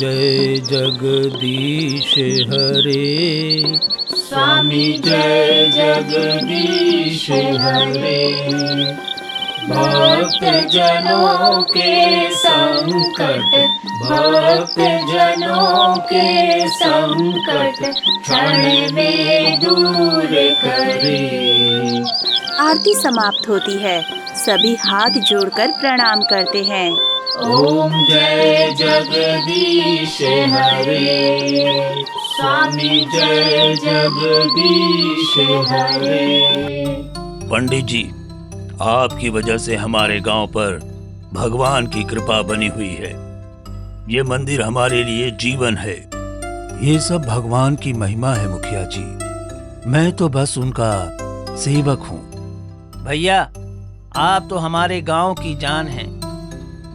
जय जगदीश हरे। स्वामी जय जगदीश हरे। भक्त जनों के संकट, भक्त जनों के संकट क्षण में दूर करे। आरती समाप्त होती है। सभी हाथ जोड़कर प्रणाम करते हैं। ओम जय जगदीश हरे। स्वामी जय जगदीश हरे। पंडित जी, आपकी वजह से हमारे गांव पर भगवान की कृपा बनी हुई है। ये मंदिर हमारे लिए जीवन है। ये सब भगवान की महिमा है मुखिया जी। मैं तो बस उनका सेवक हूँ। भैया, आप तो हमारे गांव की जान हैं।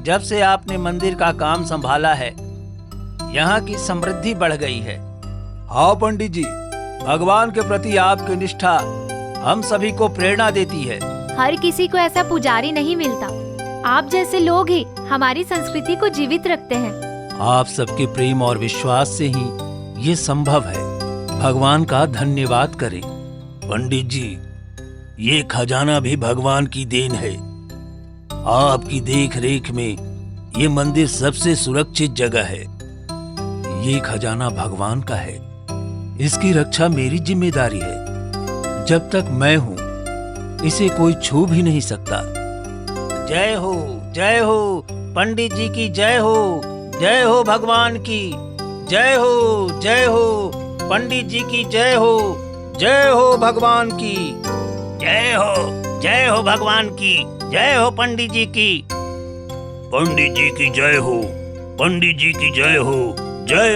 जब से आपने मंदिर का काम संभाला है, यहाँ की समृद्धि बढ़ गई है। हाँ पंडित जी, भगवान के प्रति आपकी निष्ठा हम सभी को प्रेरणा देती है। हर किसी को ऐसा पुजारी नहीं मिलता। आप जैसे लोग ही हमारी संस्कृति को जीवित रखते हैं। आप सबके प्रेम और विश्वास से ही ये संभव है। भगवान का धन्यवाद करें। पंडित जी, ये खजाना भी भगवान की देन है। आपकी देख रेख में ये मंदिर सबसे सुरक्षित जगह है। ये खजाना भगवान का है। इसकी रक्षा मेरी जिम्मेदारी है। जब तक मैं हूँ, इसे कोई छू भी नहीं सकता। जय हो पंडित जी की जय हो भगवान की जय हो पंडित जी की जय हो भगवान की जय हो भगवान की जय हो पंडित जी की। पंडित जी की जय हो, पंडित जी की जय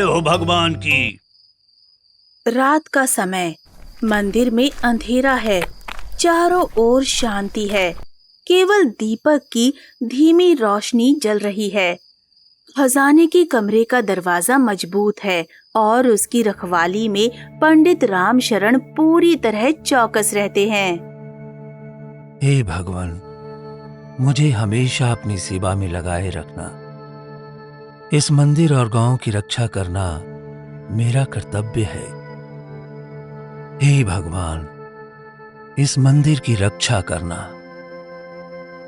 हो भगवान की। रात का समय, मंदिर में अंधेरा है। चारों ओर शांति है। केवल दीपक की धीमी रोशनी जल रही है। खजाने के कमरे का दरवाजा मजबूत है और उसकी रखवाली में पंडित राम शरण पूरी तरह चौकस रहते हैं। हे भगवान, मुझे हमेशा अपनी सेवा में लगाए रखना। इस मंदिर और गांव की रक्षा करना मेरा कर्तव्य है। हे भगवान, इस मंदिर की रक्षा करना।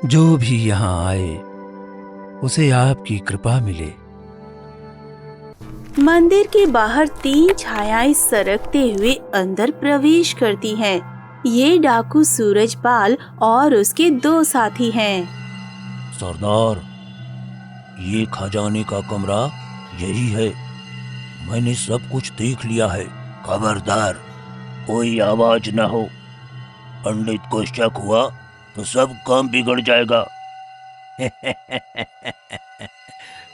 जो भी यहाँ आए, उसे आपकी कृपा मिले। मंदिर के बाहर 3 छायाएं सरकते हुए अंदर प्रवेश करती हैं। ये डाकू सूरजपाल और उसके 2 साथी हैं। सरदार, ये खजाने का कमरा यही है। मैंने सब कुछ देख लिया है। खबरदार, कोई आवाज न हो। पंडित को शक हुआ तो सब काम बिगड़ जाएगा।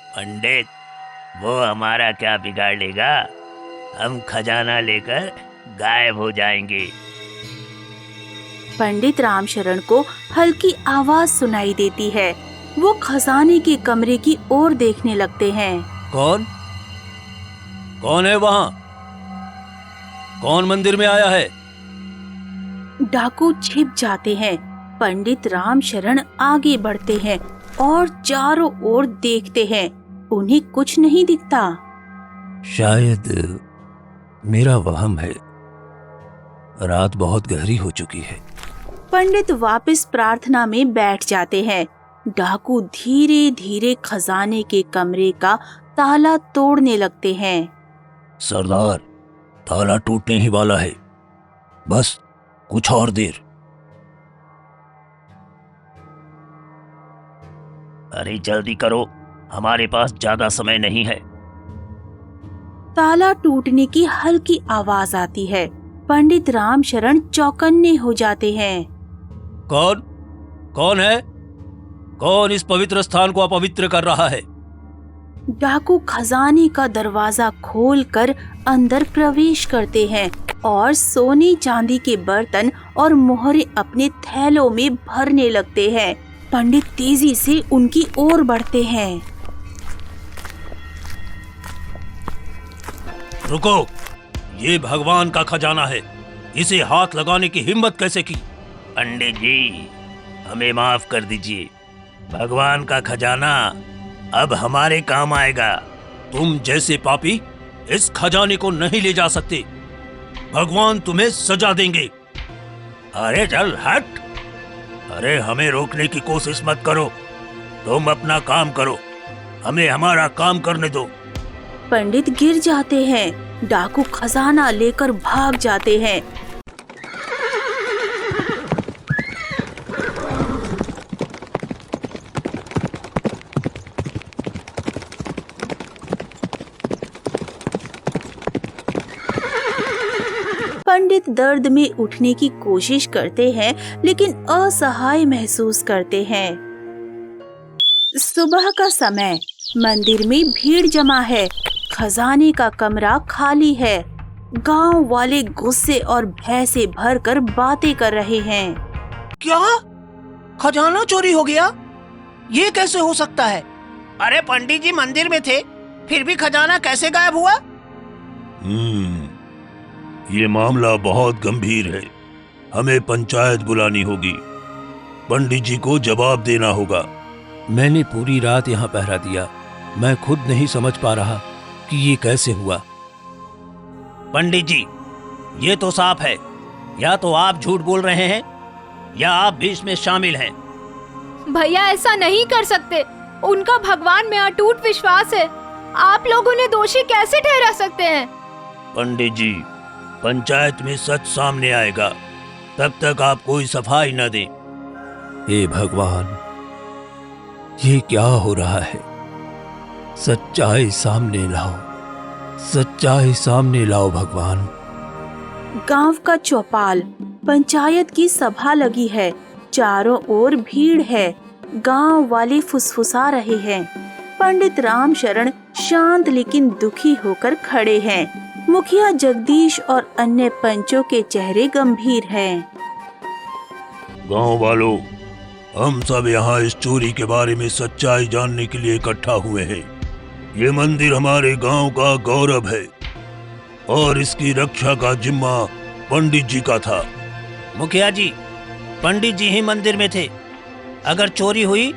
पंडित, वो हमारा क्या बिगाड़ लेगा? हम खजाना लेकर गायब हो जाएंगे। पंडित रामशरण को हल्की आवाज सुनाई देती है। वो खजाने के कमरे की ओर देखने लगते हैं। कौन है वहाँ? कौन मंदिर में आया है? डाकू छिप जाते हैं। पंडित रामशरण आगे बढ़ते हैं और चारों ओर देखते हैं। उन्हें कुछ नहीं दिखता। शायद मेरा वहम है। रात बहुत गहरी हो चुकी है। पंडित वापस प्रार्थना में बैठ जाते हैं। डाकू धीरे धीरे खजाने के कमरे का ताला तोड़ने लगते हैं। सरदार, ताला टूटने ही वाला है। बस कुछ और देर। अरे जल्दी करो, हमारे पास ज्यादा समय नहीं है। ताला टूटने की हल्की आवाज आती है। पंडित रामशरण चौकन्ने हो जाते हैं। कौन है? कौन इस पवित्र स्थान को अपवित्र कर रहा है? डाकू खजाने का दरवाजा खोलकर अंदर प्रवेश करते हैं और सोने चांदी के बर्तन और मोहरे अपने थैलों में भरने लगते हैं। पंडित तेजी से उनकी ओर बढ़ते हैं। रुको, ये भगवान का खजाना है। इसे हाथ लगाने की हिम्मत कैसे की? पंडित जी, हमें माफ कर दीजिए। भगवान का खजाना अब हमारे काम आएगा। तुम जैसे पापी इस खजाने को नहीं ले जा सकते। भगवान तुम्हें सजा देंगे। अरे चल हट। अरे हमें रोकने की कोशिश मत करो, तुम अपना काम करो, हमें हमारा काम करने दो। पंडित गिर जाते हैं। डाकू खजाना लेकर भाग जाते हैं। पंडित दर्द में उठने की कोशिश करते हैं, लेकिन असहाय महसूस करते हैं। सुबह का समय, मंदिर में भीड़ जमा है। खजाने का कमरा खाली है। गांव वाले गुस्से और भय से भरकर बातें कर रहे हैं। क्या खजाना चोरी हो गया? ये कैसे हो सकता है? अरे पंडित जी मंदिर में थे, फिर भी खजाना कैसे गायब हुआ? ये मामला बहुत गंभीर है। हमें पंचायत बुलानी होगी। पंडित जी को जवाब देना होगा। मैंने पूरी रात यहाँ पहरा दिया। मैं खुद नहीं समझ पा रहा कि ये कैसे हुआ। पंडित जी, ये तो साफ है, या तो आप झूठ बोल रहे हैं या आप भी इसमें शामिल हैं। भैया ऐसा नहीं कर सकते। उनका भगवान में अटूट विश्वास है। आप लोग उन्हें दोषी कैसे ठहरा सकते हैं? पंडित जी, पंचायत में सच सामने आएगा, तब तक आप कोई सफाई न दें। हे भगवान, ये क्या हो रहा है? सच्चाई सामने लाओ, सच्चाई सामने लाओ भगवान। गांव का चौपाल, पंचायत की सभा लगी है। चारों ओर भीड़ है। गांव वाले फुसफुसा रहे हैं। पंडित राम शरण शांत लेकिन दुखी होकर खड़े हैं। मुखिया जगदीश और अन्य पंचों के चेहरे गंभीर हैं। गांव वालों, हम सब यहाँ इस चोरी के बारे में सच्चाई जानने के लिए इकट्ठा हुए हैं। ये मंदिर हमारे गांव का गौरव है और इसकी रक्षा का जिम्मा पंडित जी का था। मुखिया जी, पंडित जी ही मंदिर में थे। अगर चोरी हुई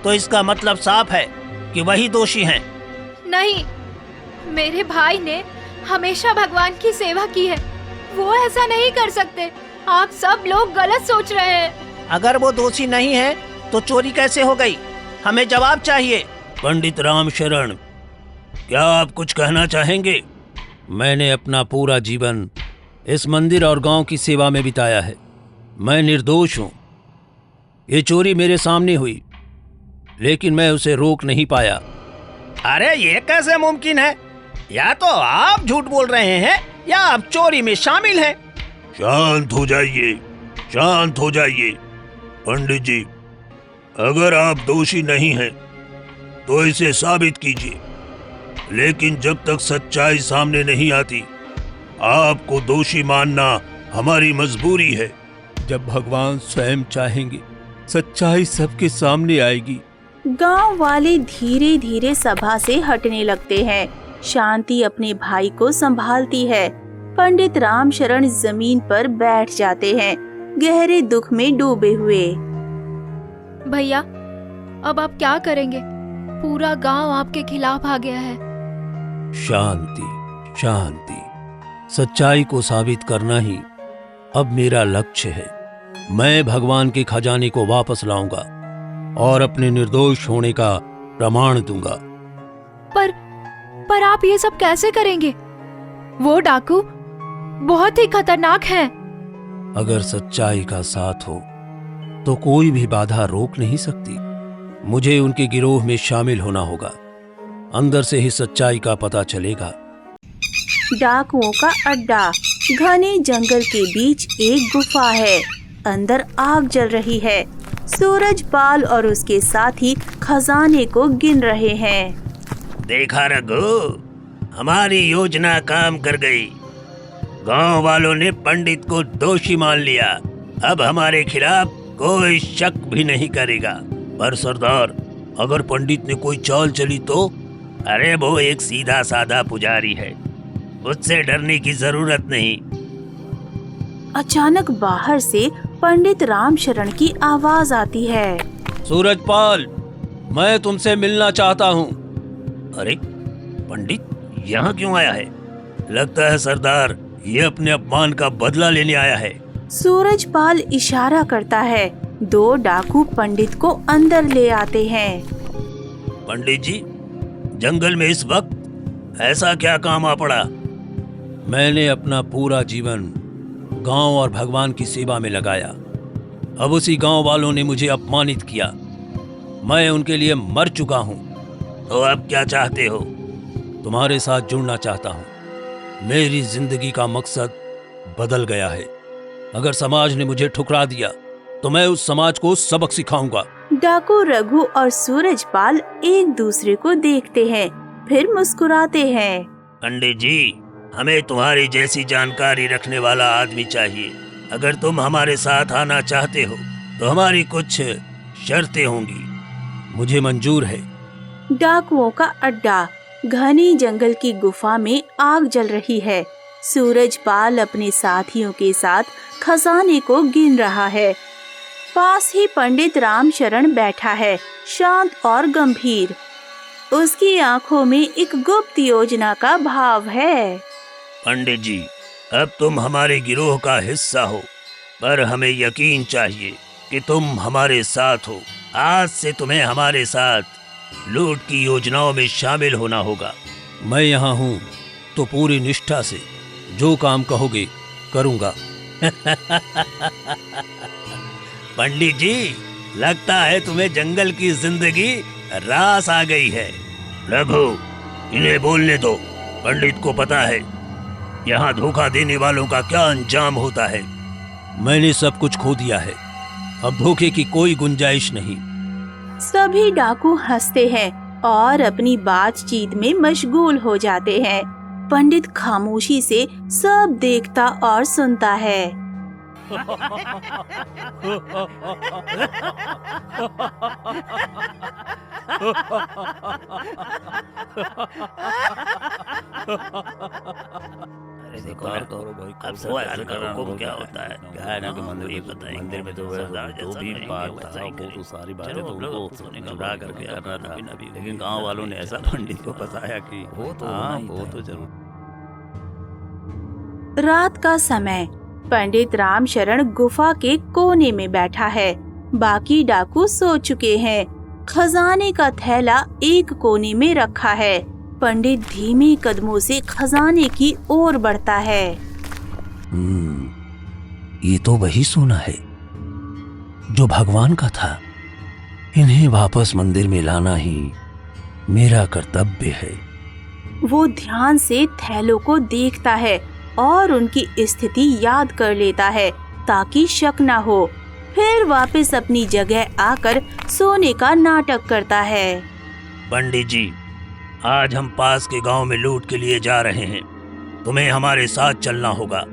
तो इसका मतलब साफ है कि वही दोषी हैं। नहीं, मेरे भाई ने हमेशा भगवान की सेवा की है। वो ऐसा नहीं कर सकते। आप सब लोग गलत सोच रहे हैं। अगर वो दोषी नहीं है तो चोरी कैसे हो गई? हमें जवाब चाहिए। पंडित राम शरण, क्या आप कुछ कहना चाहेंगे? मैंने अपना पूरा जीवन इस मंदिर और गांव की सेवा में बिताया है। मैं निर्दोष हूं। ये चोरी मेरे सामने हुई, लेकिन मैं उसे रोक नहीं पाया। अरे ये कैसे मुमकिन है? या तो आप झूठ बोल रहे हैं या आप चोरी में शामिल हैं। शांत हो जाइए, शांत हो जाइए। पंडित जी, अगर आप दोषी नहीं हैं तो इसे साबित कीजिए, लेकिन जब तक सच्चाई सामने नहीं आती, आपको दोषी मानना हमारी मजबूरी है। जब भगवान स्वयं चाहेंगे, सच्चाई सबके सामने आएगी। गांव वाले धीरे धीरे सभा से हटने लगते हैं। शांति अपने भाई को संभालती है। पंडित राम शरण जमीन पर बैठ जाते हैं, गहरे दुख में डूबे हुए। भैया, अब आप क्या करेंगे? पूरा गांव आपके खिलाफ आ गया है। शांति, शांति। सच्चाई को साबित करना ही अब मेरा लक्ष्य है। मैं भगवान के खजाने को वापस लाऊंगा और अपने निर्दोष होने का प्रमाण दूंगा। पर आप ये सब कैसे करेंगे? वो डाकू बहुत ही खतरनाक हैं। अगर सच्चाई का साथ हो तो कोई भी बाधा रोक नहीं सकती। मुझे उनके गिरोह में शामिल होना होगा। अंदर से ही सच्चाई का पता चलेगा। डाकुओं का अड्डा। घने जंगल के बीच एक गुफा है। अंदर आग जल रही है। सूरजपाल और उसके साथी खजाने को गिन रहे हैं। देखा रघु, हमारी योजना काम कर गई। गांव वालों ने पंडित को दोषी मान लिया। अब हमारे खिलाफ कोई शक भी नहीं करेगा। पर सरदार, अगर पंडित ने कोई चाल चली तो? अरे वो एक सीधा साधा पुजारी है, उससे डरने की जरूरत नहीं। अचानक बाहर से पंडित राम शरण की आवाज आती है। सूरजपाल, मैं तुमसे मिलना चाहता हूँ। अरे पंडित यहाँ क्यों आया है? लगता है सरदार ये अपने अपमान का बदला लेने आया है। सूरजपाल इशारा करता है। 2 डाकू पंडित को अंदर ले आते हैं। पंडित जी, जंगल में इस वक्त ऐसा क्या काम आ पड़ा? मैंने अपना पूरा जीवन गांव और भगवान की सेवा में लगाया। अब उसी गांव वालों ने मुझे अपमानित किया। मैं उनके लिए मर चुका हूं। तो अब क्या चाहते हो? तुम्हारे साथ जुड़ना चाहता हूं। मेरी जिंदगी का मकसद बदल गया है। अगर समाज ने मुझे ठुकरा दिया तो मैं उस समाज को सबक सिखाऊंगा। डाकू रघु और सूरजपाल एक दूसरे को देखते हैं, फिर मुस्कुराते हैं। पंडित जी, हमें तुम्हारी जैसी जानकारी रखने वाला आदमी चाहिए। अगर तुम हमारे साथ आना चाहते हो तो हमारी कुछ शर्तें होंगी। मुझे मंजूर है। डाकुओं का अड्डा। घनी जंगल की गुफा में आग जल रही है। सूरजपाल अपने साथियों के साथ खजाने को गिन रहा है। पास ही पंडित रामशरण बैठा है, शांत और गंभीर। उसकी आंखों में एक गुप्त योजना का भाव है। पंडित जी, अब तुम हमारे गिरोह का हिस्सा हो, पर हमें यकीन चाहिए कि तुम हमारे साथ हो। आज से तुम्हें हमारे साथ लूट की योजनाओं में शामिल होना होगा। मैं यहाँ हूँ तो पूरी निष्ठा से जो काम कहोगे करूँगा। पंडित जी, लगता है तुम्हें जंगल की जिंदगी रास आ गई है। रघु, इन्हें बोलने दो। पंडित को पता है यहाँ धोखा देने वालों का क्या अंजाम होता है। मैंने सब कुछ खो दिया है, अब धोखे की कोई गुंजाइश नहीं। सभी डाकू हंसते हैं और अपनी बातचीत में मशगूल हो जाते हैं। पंडित खामोशी से सब देखता और सुनता है। देखो अब सरदार का हुक्म क्या होता है? क्या है ना कि मंदिर में तो जो भी बात था वो तो सारी बातें तो उनको चुरा करके करना था, लेकिन गांव वालों ने ऐसा पंडित को बताया कि वो तो जरूर। रात का समय। पंडित रामशरण गुफा के कोने में बैठा है। बाकी डाकू सो चुके हैं। खजाने का थैला एक कोने में रखा है। पंडित धीमे कदमों से खजाने की ओर बढ़ता है। ये तो वही सोना है जो भगवान का था। इन्हें वापस मंदिर में लाना ही मेरा कर्तव्य है। वो ध्यान से थैलों को देखता है और उनकी स्थिति याद कर लेता है ताकि शक न हो। फिर वापस अपनी जगह आकर सोने का नाटक करता है। पंडित जी, आज हम पास के गांव में लूट के लिए जा रहे हैं। तुम्हें हमारे साथ चलना होगा।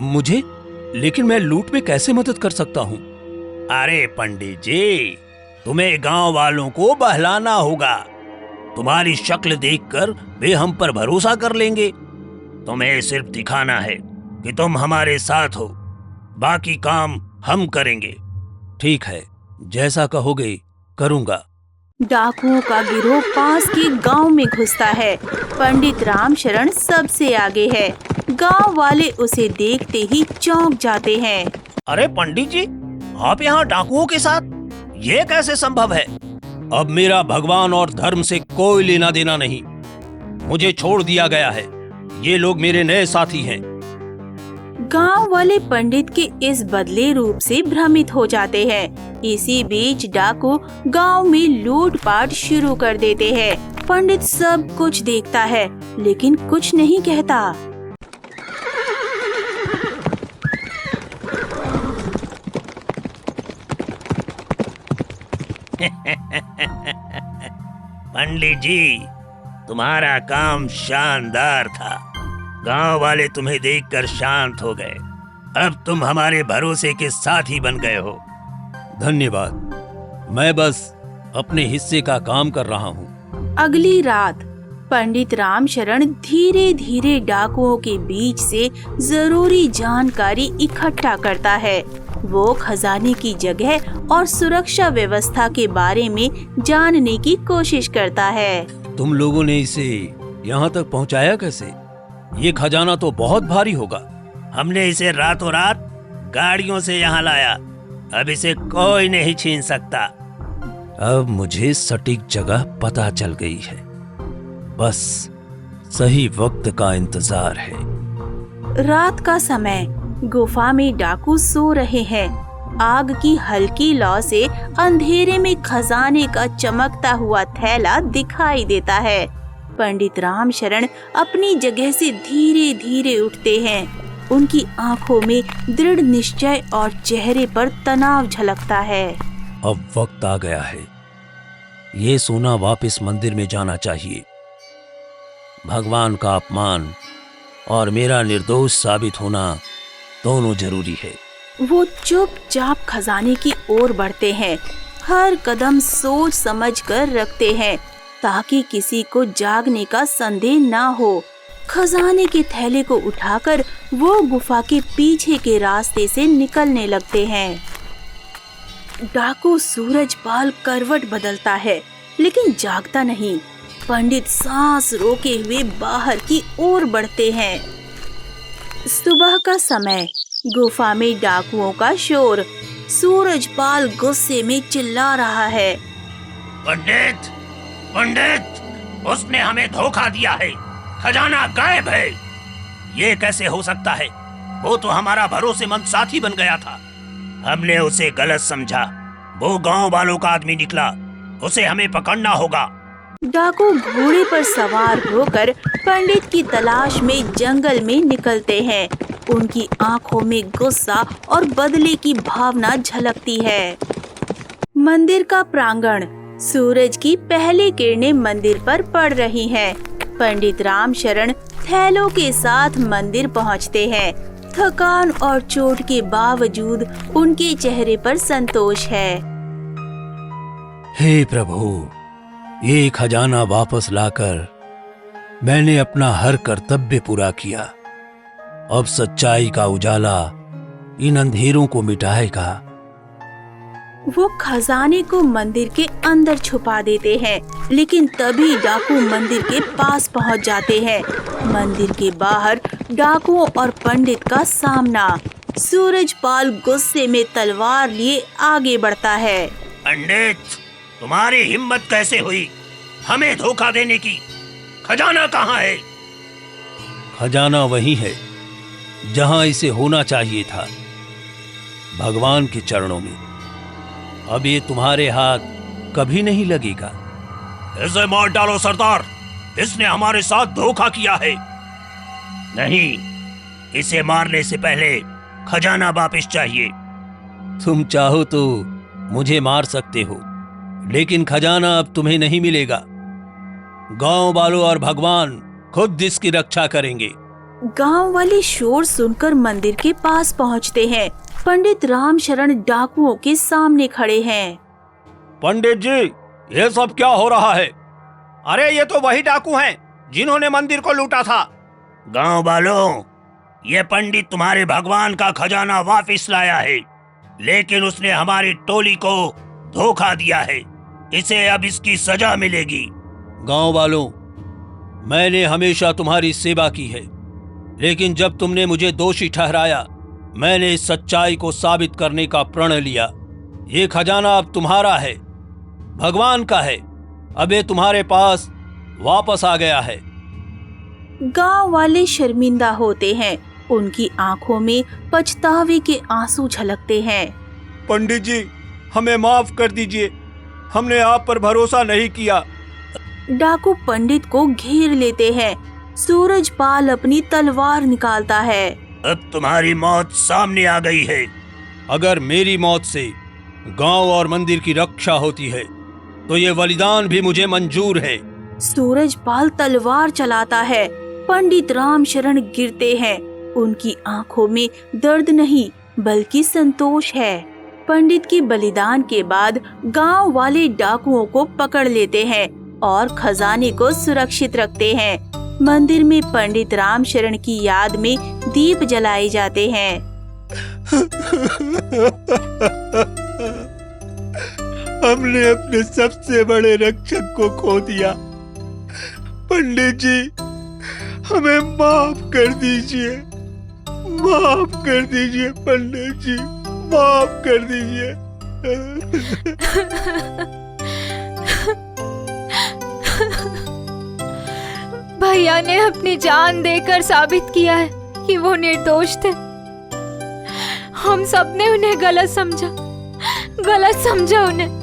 मुझे? लेकिन मैं लूट में कैसे मदद कर सकता हूँ? अरे पंडित जी, तुम्हें गांव वालों को बहलाना होगा। तुम्हारी शक्ल देखकर वे हम पर भरोसा कर लेंगे। तुम्हें सिर्फ दिखाना है कि तुम हमारे साथ हो। बाकी काम हम करेंगे। ठीक है, जैसा कहोगे करूँगा। डाकुओं का गिरोह पास के गांव में घुसता है। पंडित रामशरण सबसे आगे है। गांव वाले उसे देखते ही चौंक जाते हैं। अरे पंडित जी, आप यहाँ डाकुओं के साथ? ये कैसे संभव है? अब मेरा भगवान और धर्म से कोई लेना देना नहीं। मुझे छोड़ दिया गया है। ये लोग मेरे नए साथी हैं। गांव वाले पंडित के इस बदले रूप से भ्रमित हो जाते हैं। इसी बीच डाकू गांव में लूटपाट शुरू कर देते हैं। पंडित सब कुछ देखता है लेकिन कुछ नहीं कहता। पंडित जी, तुम्हारा काम शानदार था। गांव वाले तुम्हें देखकर शांत हो गए। अब तुम हमारे भरोसे के साथी बन गए हो। धन्यवाद। मैं बस अपने हिस्से का काम कर रहा हूँ। अगली रात पंडित रामशरण धीरे धीरे डाकुओं के बीच से जरूरी जानकारी इकट्ठा करता है। वो खजाने की जगह और सुरक्षा व्यवस्था के बारे में जानने की कोशिश करता है। तुम लोगों ने इसे यहाँ तक पहुँचाया कैसे? ये खजाना तो बहुत भारी होगा। हमने इसे रातों रात गाड़ियों से यहाँ लाया। अब इसे कोई नहीं छीन सकता। अब मुझे सटीक जगह पता चल गई है। बस सही वक्त का इंतजार है। रात का समय, गुफा में डाकू सो रहे हैं। आग की हल्की लौ से अंधेरे में खजाने का चमकता हुआ थैला दिखाई देता है। पंडित रामशरण अपनी जगह से धीरे धीरे उठते हैं। उनकी आंखों में दृढ़ निश्चय और चेहरे पर तनाव झलकता है। अब वक्त आ गया है। ये सोना वापस मंदिर में जाना चाहिए। भगवान का अपमान और मेरा निर्दोष साबित होना दोनों जरूरी है। वो चुपचाप खजाने की ओर बढ़ते हैं। हर कदम सोच समझ कर रखते हैं ताकि किसी को जागने का संदेह ना हो। खजाने के थैले को उठाकर वो गुफा के पीछे के रास्ते से निकलने लगते हैं। डाकू सूरजपाल करवट बदलता है लेकिन जागता नहीं। पंडित सांस रोके हुए बाहर की ओर बढ़ते हैं। सुबह का समय, गुफा में डाकुओं का शोर। सूरजपाल गुस्से में चिल्ला रहा है। पंडित, पंडित, उसने हमें धोखा दिया है। खजाना गायब है। ये कैसे हो सकता है? वो तो हमारा भरोसेमंद साथी बन गया था। हमने उसे गलत समझा। वो गांव वालों का आदमी निकला। उसे हमें पकड़ना होगा। डाकू घोड़े पर सवार होकर पंडित की तलाश में जंगल में निकलते हैं। उनकी आंखों में गुस्सा और बदले की भावना झलकती है। मंदिर का प्रांगण, सूरज की पहली किरणें मंदिर पर पड़ रही हैं। पंडित रामशरण थैलों के साथ मंदिर पहुंचते हैं। थकान और चोट के बावजूद उनके चेहरे पर संतोष है। हे प्रभु, ये खजाना वापस लाकर मैंने अपना हर कर्तव्य पूरा किया। अब सच्चाई का उजाला इन अंधेरों को मिटाएगा। वो खजाने को मंदिर के अंदर छुपा देते हैं, लेकिन तभी डाकू मंदिर के पास पहुंच जाते हैं। मंदिर के बाहर डाकुओं और पंडित का सामना। सूरजपाल गुस्से में तलवार लिए आगे बढ़ता है। पंडित, तुम्हारी हिम्मत कैसे हुई हमें धोखा देने की? खजाना कहाँ है? खजाना वही है जहां इसे होना चाहिए था, भगवान के चरणों में। अब ये तुम्हारे हाथ कभी नहीं लगेगा। इसे मार डालो सरदार। इसने हमारे साथ धोखा किया है। नहीं, इसे मारने से पहले खजाना वापस चाहिए। तुम चाहो तो मुझे मार सकते हो, लेकिन खजाना अब तुम्हें नहीं मिलेगा। गांव वालों और भगवान खुद इसकी रक्षा करेंगे। गांव वाले शोर सुनकर मंदिर के पास पहुंचते हैं। पंडित रामशरण डाकुओं के सामने खड़े हैं। पंडित जी, ये सब क्या हो रहा है? अरे ये तो वही डाकू हैं जिन्होंने मंदिर को लूटा था। गांव वालों, ये पंडित तुम्हारे भगवान का खजाना वापस लाया है, लेकिन उसने हमारी टोली को धोखा दिया है। इसे अब इसकी सजा मिलेगी। गांव वालों, मैंने हमेशा तुम्हारी सेवा की है, लेकिन जब तुमने मुझे दोषी ठहराया, मैंने इस सच्चाई को साबित करने का प्रण लिया। ये खजाना अब तुम्हारा है, भगवान का है। अब ये तुम्हारे पास वापस आ गया है। गांव वाले शर्मिंदा होते हैं। उनकी आंखों में पछतावे के आंसू झलकते हैं। पंडित जी, हमें माफ कर दीजिए। हमने आप पर भरोसा नहीं किया। डाकू पंडित को घेर लेते हैं। सूरजपाल अपनी तलवार निकालता है। अब तुम्हारी मौत सामने आ गई है। अगर मेरी मौत से गांव और मंदिर की रक्षा होती है तो ये बलिदान भी मुझे मंजूर है। सूरजपाल तलवार चलाता है। पंडित रामशरण गिरते हैं। उनकी आंखों में दर्द नहीं बल्कि संतोष है। पंडित के बलिदान के बाद गांव वाले डाकुओं को पकड़ लेते हैं और खजाने को सुरक्षित रखते हैं। मंदिर में पंडित रामशरण की याद में दीप जलाए जाते हैं। हमने अपने सबसे बड़े रक्षक को खो दिया। पंडित जी, हमें माफ कर दीजिए, माफ कर दीजिए पंडित जी, माफ कर दीजिए। भैया ने अपनी जान देकर साबित किया है कि वो निर्दोष थे। हम सब ने उन्हें गलत समझा उन्हें।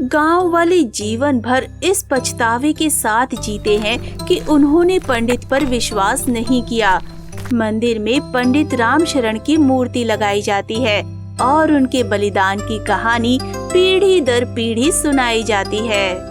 गांव वाले जीवन भर इस पछतावे के साथ जीते हैं कि उन्होंने पंडित पर विश्वास नहीं किया। मंदिर में पंडित रामशरण की मूर्ति लगाई जाती है और उनके बलिदान की कहानी पीढ़ी दर पीढ़ी सुनाई जाती है।